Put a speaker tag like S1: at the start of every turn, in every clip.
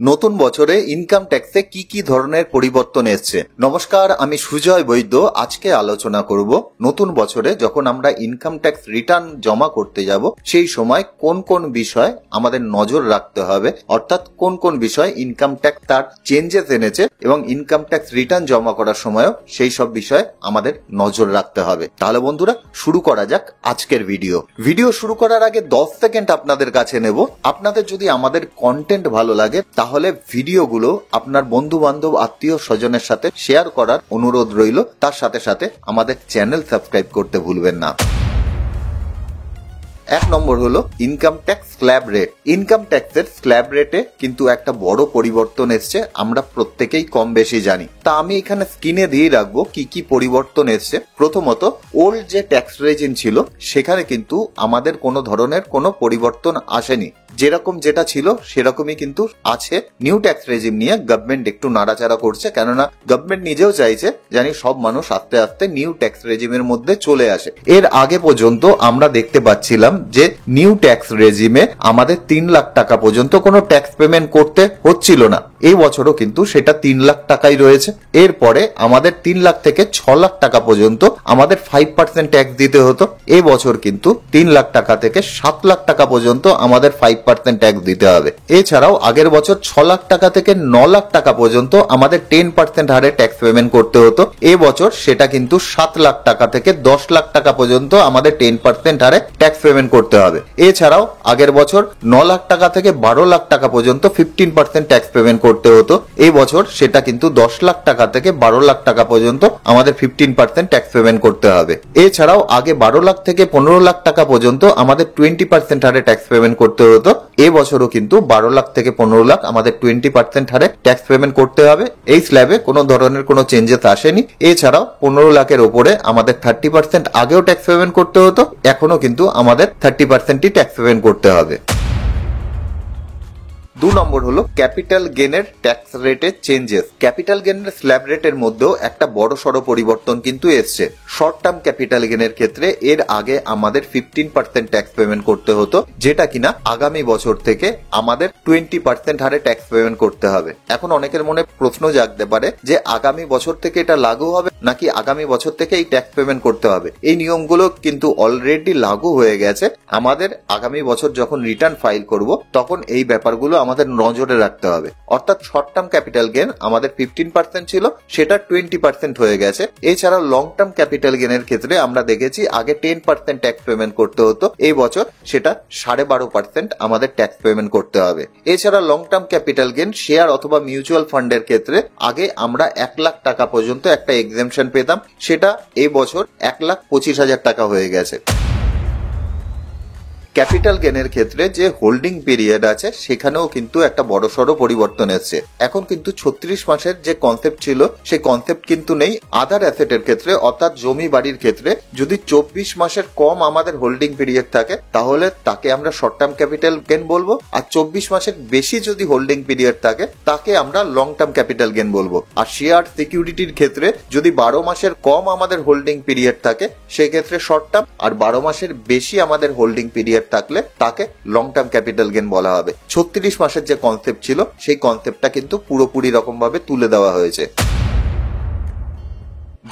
S1: নতুন বছরে ইনকাম ট্যাক্সে কি কি ধরনের পরিবর্তন এসছে। নমস্কার, আমি সুজয় বৈদ্য। আজকে আলোচনা করব নতুন বছরে যখন আমরা ইনকাম ট্যাক্স রিটার্ন জমা করতে যাব সেই সময় কোন কোন বিষয় আমাদের নজর রাখতে হবে, অর্থাৎ কোন কোন বিষয় ইনকাম ট্যাক্স তার চেঞ্জেস এনেছে এবং ইনকাম ট্যাক্স রিটার্ন জমা করার সময়ও সেই সব বিষয়ে আমাদের নজর রাখতে হবে। তাহলে বন্ধুরা শুরু করা যাক আজকের ভিডিও শুরু করার আগে 10 সেকেন্ড আপনাদের কাছে নেব। আপনাদের যদি আমাদের কন্টেন্ট ভালো লাগে তাহলে ভিডিওগুলো আপনার বন্ধু বান্ধব আত্মীয় স্বজনের সাথে শেয়ার করার অনুরোধ রইল। তার সাথে সাথে আমাদের চ্যানেল সাবস্ক্রাইব করতে ভুলবেন না। 1 নম্বর হলো income tax slab rate. Income ট্যাক্সের স্ল্যাব রেটে কিন্তু একটা বড় পরিবর্তন এসছে, আমরা প্রত্যেকেই কম বেশি জানি। তা আমি এখানে স্ক্রিনে দিয়ে রাখবো কি কি পরিবর্তন এসছে। প্রথমত, ওল্ড যে ট্যাক্স রেজিম ছিল সেখানে কিন্তু আমাদের কোনো ধরনের কোনো পরিবর্তন আসেনি, যেরকম যেটা ছিল সেরকমই কিন্তু আছে। নিউ ট্যাক্স রেজিম নিয়ে গভর্নমেন্ট একটু নাড়াচাড়া করছে, কেননা গভর্নমেন্ট নিজেও চাইছে জানি সব মানুষ আস্তে আস্তে নিউ ট্যাক্স রেজিমের মধ্যে চলে আসে। এর আগে পর্যন্ত আমরা দেখতে পাচ্ছিলাম যে নিউ ট্যাক্স রেজিমে আমাদের 3 লাখ টাকা পর্যন্ত কোনো ট্যাক্স পেমেন্ট করতে হচ্ছিল না। এই বছরও কিন্তু সেটা 3 লাখ টাকাই রয়েছে। এরপরে আমাদের 3 লাখ থেকে 6 লাখ টাকা পর্যন্ত আমাদের 5% ট্যাক্স দিতে হতো। এই বছর কিন্তু 3 লাখ টাকা থেকে 7 লাখ টাকা পর্যন্ত আমাদের 5% ট্যাক্স দিতে হবে। এছাড়াও আগের বছর 6 লাখ টাকা থেকে 9 লাখ টাকা পর্যন্ত আমাদের 10% হারে ট্যাক্স পেমেন্ট করতে হতো। এই বছর সেটা কিন্তু 7 লাখ টাকা থেকে 10 লাখ টাকা পর্যন্ত আমাদের 10% হারে ট্যাক্স পেমেন্ট করতে হবে। এছাড়াও আগের বছর 9 লাখ টাকা থেকে 12 লাখ টাকা পর্যন্ত 15% ট্যাক্স পেমেন্ট করতে হতো। এই বছর সেটা কিন্তু 10 লাখ টাকা থেকে 12 লাখ টাকা পর্যন্ত আমাদের 15% ট্যাক্স পেমেন্ট করতে হবে। এছাড়াও আগে 12 লাখ থেকে 15 লাখ টাকা পর্যন্ত আমাদের 20% হারে ট্যাক্স পেমেন্ট করতে হতো। এবছরও কিন্তু 12 লাখ থেকে 15 লাখ আমাদের 20% হারে ট্যাক্স পেমেন্ট করতে হবে। এই স্ল্যাবে কোনো ধরনের কোনো চেঞ্জেস আসেনি। এছাড়াও 15 লাখের ওপরে আমাদের 30% আগেও ট্যাক্স পেমেন্ট করতে হতো, এখনো কিন্তু আমাদের 30%ই ট্যাক্স পেমেন্ট করতে হবে। 2 নম্বর হলো ক্যাপিটাল গেনের ট্যাক্স রেটের চেঞ্জেস। ক্যাপিটাল গেনের স্ল্যাব রেটের মধ্যেও একটা বড় সড় পরিবর্তন কিন্তু এসছে। শর্ট টার্ম ক্যাপিটাল গেনের ক্ষেত্রে এর আগে আমাদের 15% ট্যাক্স পেমেন্ট করতে হতো, যেটা কিনা আগামী বছর থেকে আমাদের 20% হারে ট্যাক্স পেমেন্ট করতে হবে। এখন অনেকের মনে প্রশ্ন জাগতে পারে যে আগামী বছর থেকে এটা লাগু হবে নাকি আগামী বছর থেকে এই ট্যাক্স পেমেন্ট করতে হবে। এই নিয়মগুলো কিন্তু অলরেডি লাগু হয়ে গেছে। আমাদের আগামী বছর যখন রিটার্ন ফাইল করব তখন এই ব্যাপারগুলো আমাদের নজরে রাখতে হবে। অর্থাৎ শর্ট টার্ম ক্যাপিটাল গেন আমাদের 15% ছিল, সেটা 20% হয়ে গেছে। এছাড়া লং টার্ম ক্যাপিটাল গেনের ক্ষেত্রে আমরা দেখেছি আগে 10% ট্যাক্স পেমেন্ট করতে হতো, এই বছর সেটা 12.5% আমাদের ট্যাক্স পেমেন্ট করতে হবে। এছাড়া long term capital gain share অথবা মিউচুয়াল ফান্ডের ক্ষেত্রে আগে আমরা 1 লাখ টাকা পর্যন্ত একটা এক্সেমশন পেতাম, সেটা এই বছর 1,25,000 টাকা হয়ে গেছে। ক্যাপিটাল গেনের ক্ষেত্রে যে হোল্ডিং পিরিয়ড আছে সেখানেও কিন্তু একটা বড়সড় পরিবর্তন এসেছে। এখন কিন্তু 36 মাসের যে কনসেপ্ট ছিল সেই কনসেপ্ট কিন্তু নেই। আদার অ্যাসেটের ক্ষেত্রে অর্থাৎ জমি বাড়ির ক্ষেত্রে যদি 24 মাসের কম আমাদের হোল্ডিং পিরিয়ড থাকে তাহলে তাকে আমরা শর্ট টার্ম ক্যাপিটাল গেন বলবো, আর 24 মাসের বেশি যদি হোল্ডিং পিরিয়ড থাকে তাকে আমরা লং টার্ম ক্যাপিটাল গেন বলবো। আর শেয়ার সিকিউরিটির ক্ষেত্রে যদি 12 মাসের কম আমাদের হোল্ডিং পিরিয়ড থাকে সেক্ষেত্রে শর্ট টার্ম, আর 12 মাসের বেশি আমাদের হোল্ডিং পিরিয়ড থাকলে তাকে লং টার্ম ক্যাপিটাল গেন বলা হবে। 36 মাসের যে কনসেপ্ট ছিল সেই কনসেপ্টটা কিন্তু পুরোপুরি রকম ভাবে তুলে দেওয়া হয়েছে।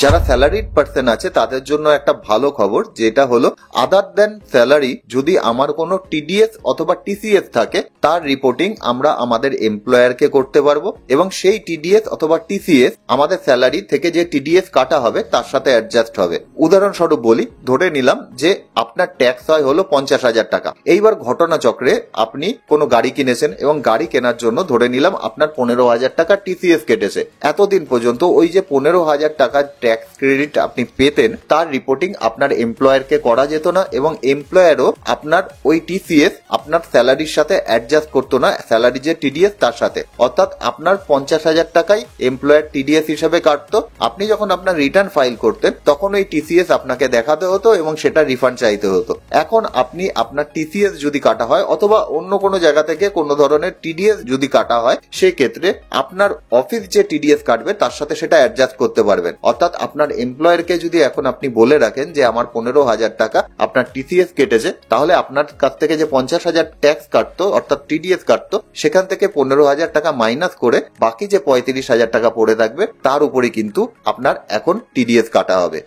S1: যারা স্যালারিড পার্সন আছে তাদের জন্য একটা ভালো খবর, যেটা হলো আদার দেন স্যালারি যদি আমার কোনো টিডিএস অথবা টিসিএস থাকে তার রিপোর্টিং আমরা আমাদের এমপ্লয়ারকে করতে পারবো এবং সেই টিডিএস অথবা টিসিএস আমাদের স্যালারি থেকে যে টিডিএস কাটা হবে তার সাথে অ্যাডজাস্ট হবে। উদাহরণস্বরূপ বলি, ধরে নিলাম যে আপনার ট্যাক্স হয় হলো 50,000 টাকা। এইবার ঘটনা চক্রে আপনি কোনো গাড়ি কিনেছেন এবং গাড়ি কেনার জন্য ধরে নিলাম আপনার 15,000 টাকা টিসিএস কেটেছে। এতদিন পর্যন্ত ওই যে 15,000 টাকা ট্যাক্স ক্রেডিট আপনি পেতেন তার রিপোর্টিং আপনার এমপ্লয়ারকে করা যেত না এবং এমপ্লয়ারও আপনার ওই টিসিএস আপনার স্যালারির সাথে অ্যাডজাস্ট করতো না, স্যালারি যে টিডিএস তার সাথে। অর্থাৎ আপনার 50,000 টাকাই এমপ্লয়ার টিডিএস হিসেবে কাটতো। আপনি যখন আপনার রিটার্ন ফাইল করতেন তখন ওই টিসিএস আপনাকে দেখাতে হতো এবং সেটা রিফান্ড চাইতে হতো। এখন আপনি আপনার টিসিএস যদি কাটা হয় অথবা অন্য কোনো জায়গা থেকে কোনো ধরনের টিডিএস যদি কাটা হয় সেক্ষেত্রে আপনার অফিস যে টিডিএস কাটবে তার সাথে সেটা অ্যাডজাস্ট করতে পারবেন। অর্থাৎ অর্থাৎ আপনার এমপ্লয়ারকে যদি এখন আপনি বলে রাখেন যে আমার 15,000 টাকা আপনার টিসিএস কেটেছে, তাহলে আপনার কাছ থেকে যে 50,000 ট্যাক্স কাটতো অর্থাৎ টিডিএস কাটতো, সেখান থেকে 15,000 টাকা মাইনাস করে বাকি যে 35,000 টাকা পড়ে থাকবে তার উপরে কিন্তু আপনার এখন টিডিএস কাটা হবে।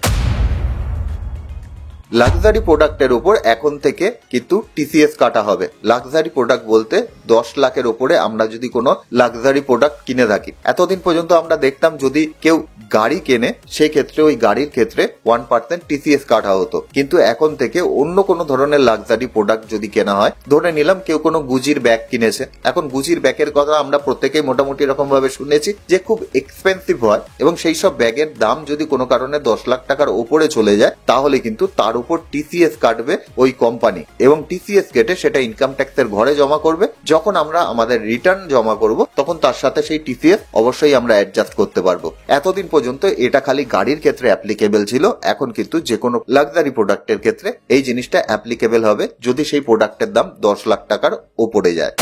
S1: লাক্সারি প্রোডাক্টের উপর এখন থেকে কিন্তু টিসিএস কাটা হবে। লাক্সারি প্রোডাক্ট বলতে 10 লাখের উপরে আমরা যদি কোনো লাক্সারি প্রোডাক্ট কিনে থাকি, এতদিন পর্যন্ত আমরা দেখতাম যদি কেউ গাড়ি কেনে সেই ক্ষেত্রে ওই গাড়ির ক্ষেত্রে 1% টিসিএস কাটা হতো, কিন্তু এখন থেকে অন্য কোনো ধরনের লাক্সারি প্রোডাক্ট যদি কেনা হয়, ধরে নিলাম কেউ কোনো গুজির ব্যাগ কিনেছে, এখন গুজির ব্যাগের কথা আমরা প্রত্যেকেই মোটামুটি এরকম ভাবে শুনেছি যে খুব এক্সপেন্সিভ হয়, এবং সেই সব ব্যাগের দাম যদি কোনো কারণে 10 লাখ টাকার উপরে চলে যায়, তাহলে কিন্তু তার উপর টিসিএস কাটবে ওই কোম্পানি, এবং টিসিএস কেটে সেটা ইনকাম ট্যাক্সের ঘরে জমা করবে। যখন আমরা আমাদের রিটার্ন জমা করব তখন তার সাথে সেই টিসিএস অবশ্যই আমরা অ্যাডজাস্ট করতে পারবো। এতদিন পর্যন্ত এটা খালি গাড়ির ক্ষেত্রে অ্যাপ্লিকেবল ছিল, এখন কিন্তু যে কোনো লাক্সারি প্রোডাক্টের ক্ষেত্রে এই জিনিসটা অ্যাপ্লিকেবল হবে যদি সেই প্রোডাক্টের দাম 10 লাখ টাকার উপরে যায়।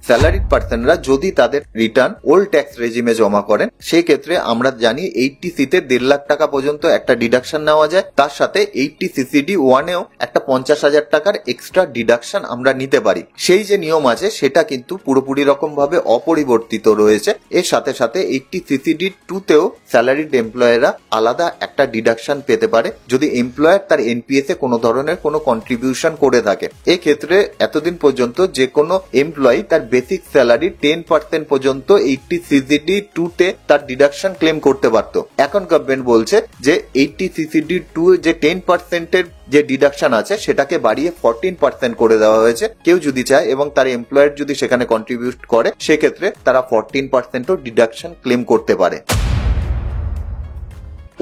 S1: স্যালারিড পার্সনরা যদি তাদের রিটার্ন ওল্ড ট্যাক্স রেজিমে জমা করেন, সেই ক্ষেত্রে আমরা জানি 80C-তে 1.5 লাখ টাকা পর্যন্ত একটা ডিডাকশন নেওয়া যায়, তার সাথে 80CCD-1-এও একটা 50,000 টাকার এক্সট্রা ডিডাকশন আমরা নিতে পারি। সেই যে নিয়ম আছে সেটা কিন্তু পুরোপুরি রকম ভাবে অপরিবর্তিত রয়েছে। এর সাথে সাথে 80CCD-2-তেও স্যালারিড এমপ্লয়াররা আলাদা একটা ডিডাকশন পেতে পারে যদি এমপ্লয়ার তার এনপিএস-এ কোনো ধরনের কোনো কন্ট্রিবিউশন করে থাকে। এক্ষেত্রে এতদিন পর্যন্ত যে কোনো এমপ্লয়ি তার বেসিক স্যালারি 10% পর্যন্ত 80CCD-2-তে তার ডিডাকশন ক্লেম করতে পারত। এখন গভর্নমেন্ট বলছে যে 80CCD-2 যে 10%-এর যে ডিডাকশন আছে সেটাকে বাড়িয়ে 14% করে দেওয়া হয়েছে। কেউ যদি চায় এবং তার এমপ্লয়ার যদি সেখানে কন্ট্রিবিউট করে, সেক্ষেত্রে তারা 14%ও ডিডাকশন ক্লেম করতে পারে।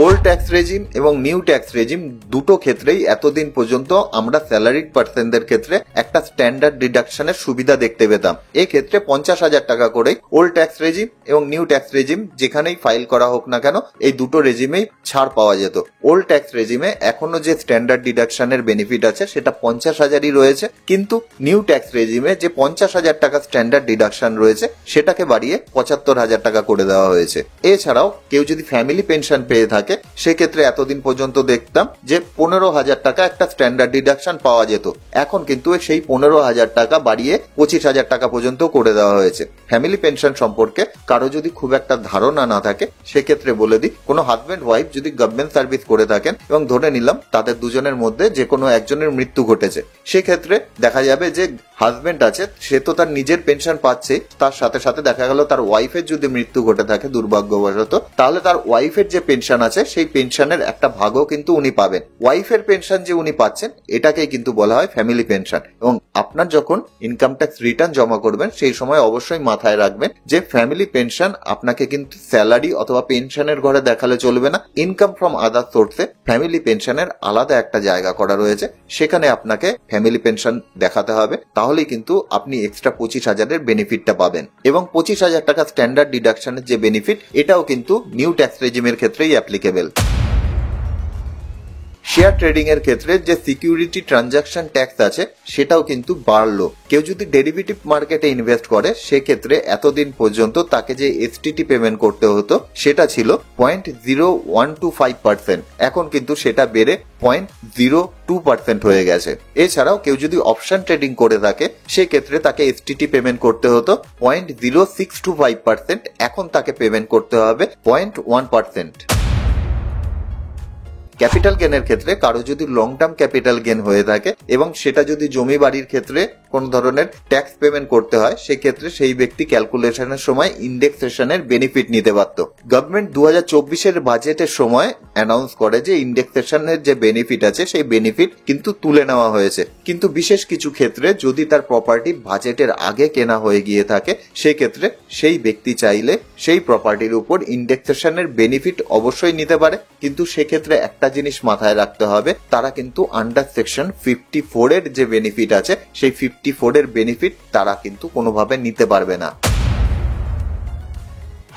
S1: ওল্ড ট্যাক্স রেজিম এবং নিউ ট্যাক্স রেজিম দুটো ক্ষেত্রেই এতদিন পর্যন্ত আমরা স্যালারিড পার্সনদের ক্ষেত্রে একটা স্ট্যান্ডার্ড ডিডাকশনের সুবিধা দেখতে পেতাম। এক্ষেত্রে 50,000 টাকা করেই ওল্ড ট্যাক্স রেজিম এবং নিউ ট্যাক্স রেজিম যেখানেই ফাইল করা হোক না কেন, এই দুটো রেজিমেই ছাড় পাওয়া যেত। ওল্ড ট্যাক্স রেজিমে এখনো যে স্ট্যান্ডার্ড ডিডাকশনের বেনিফিট আছে সেটা 50,000ই রয়েছে, কিন্তু নিউ ট্যাক্স রেজিমে যে 50,000 টাকা স্ট্যান্ডার্ড ডিডাকশন রয়েছে সেটাকে বাড়িয়ে 75,000 টাকা করে দেওয়া হয়েছে। এছাড়াও কেউ যদি ফ্যামিলি পেনশন পেয়ে থাকে, সেক্ষেত্রে এতদিন পর্যন্ত দেখতাম যে 15,000 টাকা একটা স্ট্যান্ডার্ড ডিডাকশন পাওয়া যেত, এখন কিন্তু সেই 15,000 টাকা বাড়িয়ে 25,000 টাকা পর্যন্ত করে দেওয়া হয়েছে। ফ্যামিলি পেনশন সম্পর্কে কারো যদি খুব একটা ধারণা না থাকে, সেক্ষেত্রে বলে দিই, কোনো হাজবেন্ড ওয়াইফ যদি গভর্নমেন্ট সার্ভিস করে থাকেন এবং ধরে নিলাম তাদের দুজনের মধ্যে যে কোনো একজনের মৃত্যু ঘটেছে, সেক্ষেত্রে দেখা যাবে যে হাজবেন্ড আছে সে তো তার নিজের পেনশন পাচ্ছে, তার সাথে সাথে দেখা গেল তার ওয়াইফের যদি মৃত্যু ঘটে থাকে দুর্ভাগ্যবশত, তাহলে তার ওয়াইফের যে পেনশন আছে সেই পেনশনের একটা ভাগও কিন্তু উনি পাবেন। ওয়াইফের পেনশন যে উনি পাচ্ছেন এটাকেই কিন্তু বলা হয় ফ্যামিলি পেনশন। এবং আপনার যখন ইনকাম ট্যাক্স রিটার্ন জমা করবেন সেই সময় অবশ্যই মাথায় রাখবেন যে ফ্যামিলি পেনশন আপনাকে কিন্তু স্যালারি অথবা পেনশনের ঘরে দেখালে চলবে না। ইনকাম ফ্রম আদার সোর্সে ফ্যামিলি পেনশনের আলাদা একটা জায়গা করা রয়েছে, সেখানে আপনাকে ফ্যামিলি পেনশন দেখাতে হবে, তাহলেই কিন্তু আপনি এক্সট্রা 25,000-এর বেনিফিটটা পাবেন। এবং 25,000 টাকা স্ট্যান্ডার্ড ডিডাকশনের যে বেনিফিট, এটাও কিন্তু নিউ ট্যাক্স রেজিমের ক্ষেত্রেই অ্যাপ্লিকেবল। শেয়ার ট্রেডিং এর ক্ষেত্রে যে সিকিউরিটি ট্রানজাকশন ট্যাক্স আছে সেটাও কিন্তু বাড়লো। কেউ যদি ডেরিভেটিভ মার্কেটে ইনভেস্ট করে, সেক্ষেত্রে এতদিন পর্যন্ত তাকে যে এসটিটি পেমেন্ট করতে হতো সেটা ছিল 0.0125%, এখন কিন্তু সেটা বেড়ে 0.02% হয়ে গেছে। এছাড়াও কেউ যদি অপশন ট্রেডিং করে থাকে, সেক্ষেত্রে তাকে এসটিটি পেমেন্ট করতে হতো 0.0625%, এখন তাকে পেমেন্ট করতে হবে 0.1%। ক্যাপিটাল গেনের ক্ষেত্রে কারো যদি লং টার্ম ক্যাপিটাল গেন হয়ে থাকে এবং সেটা যদি জমি বাড়ির ক্ষেত্রে কোন ধরনের ট্যাক্স পেমেন্ট করতে হয়, সেক্ষেত্রে সেই ব্যক্তি ক্যালকুলেশনের সময় ইন্ডেক্সেশনের বেনিফিট নিতে পারত। গভর্নমেন্ট 2024-এর বাজেটের সময় অ্যানাউন্স করে যে ইন্ডেক্সেশনের যে বেনিফিট আছে সেই বেনিফিট কিন্তু তুলে নেওয়া হয়েছে, কিন্তু বিশেষ কিছু ক্ষেত্রে যদি তার প্রপার্টি বাজেটের আগে কেনা হয়ে গিয়ে থাকে, সেক্ষেত্রে সেই ব্যক্তি চাইলে সেই প্রপার্টির উপর ইন্ডেক্সেশনের বেনিফিট অবশ্যই নিতে পারে, কিন্তু সেক্ষেত্রে একটা জিনিস মাথায় রাখতে হবে, তারা কিন্তু আন্ডার সেকশন 54-এর যে বেনিফিট আছে সেই 54-এর বেনিফিট তারা কিন্তু কোনোভাবে নিতে পারবে না।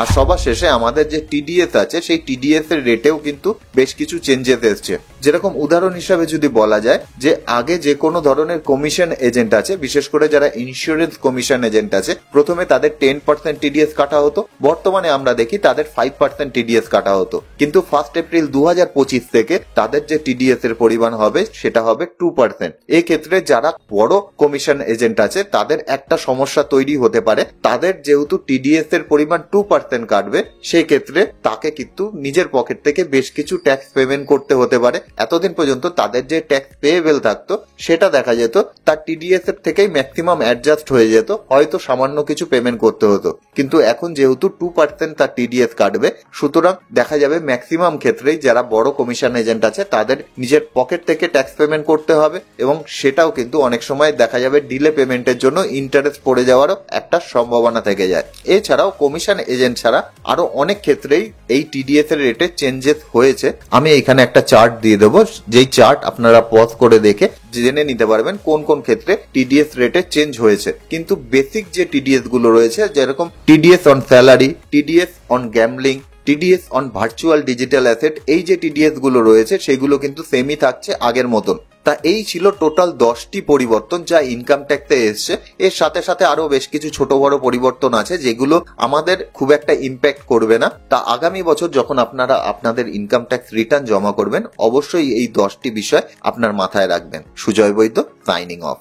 S1: আর সবার শেষে আমাদের যে টিডিএস আছে সেই টিডিএস এর রেটেও কিন্তু বেশ কিছু চেঞ্জেস এসছে। যেরকম উদাহরণ হিসাবে যদি বলা যায় যে আগে যে কোনো ধরনের কমিশন এজেন্ট আছে, বিশেষ করে যারা ইন্স্যুরেন্স কমিশন এজেন্ট আছে, প্রথমে তাদের 10% টিডিএস কাটা হতো। বর্তমানে আমরা দেখি তাদের 5% টিডিএস কাটা হতো, কিন্তু 1 এপ্রিল 2025 থেকে তাদের যে টিডিএস এর পরিমাণ হবে সেটা হবে 2%। এই ক্ষেত্রে যারা বড় কমিশন এজেন্ট আছে তাদের একটা সমস্যা তৈরি হতে পারে, তাদের যেহেতু টিডিএস এর পরিমাণ 2% কাটবে, সেই ক্ষেত্রে তাকে কিন্তু নিজের পকেট থেকে বেশ কিছু ট্যাক্স পেমেন্ট করতে হতে পারে। এতদিন পর্যন্ত তাদের যে ট্যাক্স পেয়েবেল থাকতো সেটা দেখা যেত তার টিডিএস এর থেকেই ম্যাক্সিমাম অ্যাডজাস্ট হয়ে যেত, হয়তো সামান্য কিছু পেমেন্ট করতে হতো। কিন্তু এখন যেহেতু 2% তার টিডিএস কাটবে, সুতরাং দেখা যাবে ম্যাক্সিমাম ক্ষেত্রেই যারা বড় কমিশন এজেন্ট আছে তাদের নিজের পকেট থেকে ট্যাক্স পেমেন্ট করতে হবে, এবং সেটাও কিন্তু অনেক সময় দেখা যাবে ডিলে পেমেন্টের জন্য ইন্টারেস্ট পড়ে যাওয়ারও একটা সম্ভাবনা থেকে যায়। এছাড়াও কমিশন এজেন্ট ছাড়া আরো অনেক ক্ষেত্রেই এই টিডিএস এর রেটে চেঞ্জেস হয়েছে। আমি এখানে একটা চার্ট দিয়ে দেবো, যেই চার্ট আপনারা পজ করে দেখে জেনে নিতে পারবেন কোন কোন ক্ষেত্রে টিডিএস রেটে চেঞ্জ হয়েছে। কিন্তু বেসিক যে টিডিএস গুলো রয়েছে, যেরকম TDS on salary, TDS on gambling, TDS on virtual digital asset, এই যে টিডিএস গুলো রয়েছে সেগুলো কিন্তু সেমই থাকছে আগের মতন। তা এই ছিল টোটাল 10টি পরিবর্তন যা ইনকাম ট্যাক্সে এসছে। এর সাথে সাথে আরো বেশ কিছু ছোট বড় পরিবর্তন আছে যেগুলো আমাদের খুব একটা ইম্প্যাক্ট করবে না। তা আগামী বছর যখন আপনারা আপনাদের ইনকাম ট্যাক্স রিটার্ন জমা করবেন, অবশ্যই এই 10টি বিষয় আপনার মাথায় রাখবেন। সুজয় বৈদ্য, সাইনিং অফ।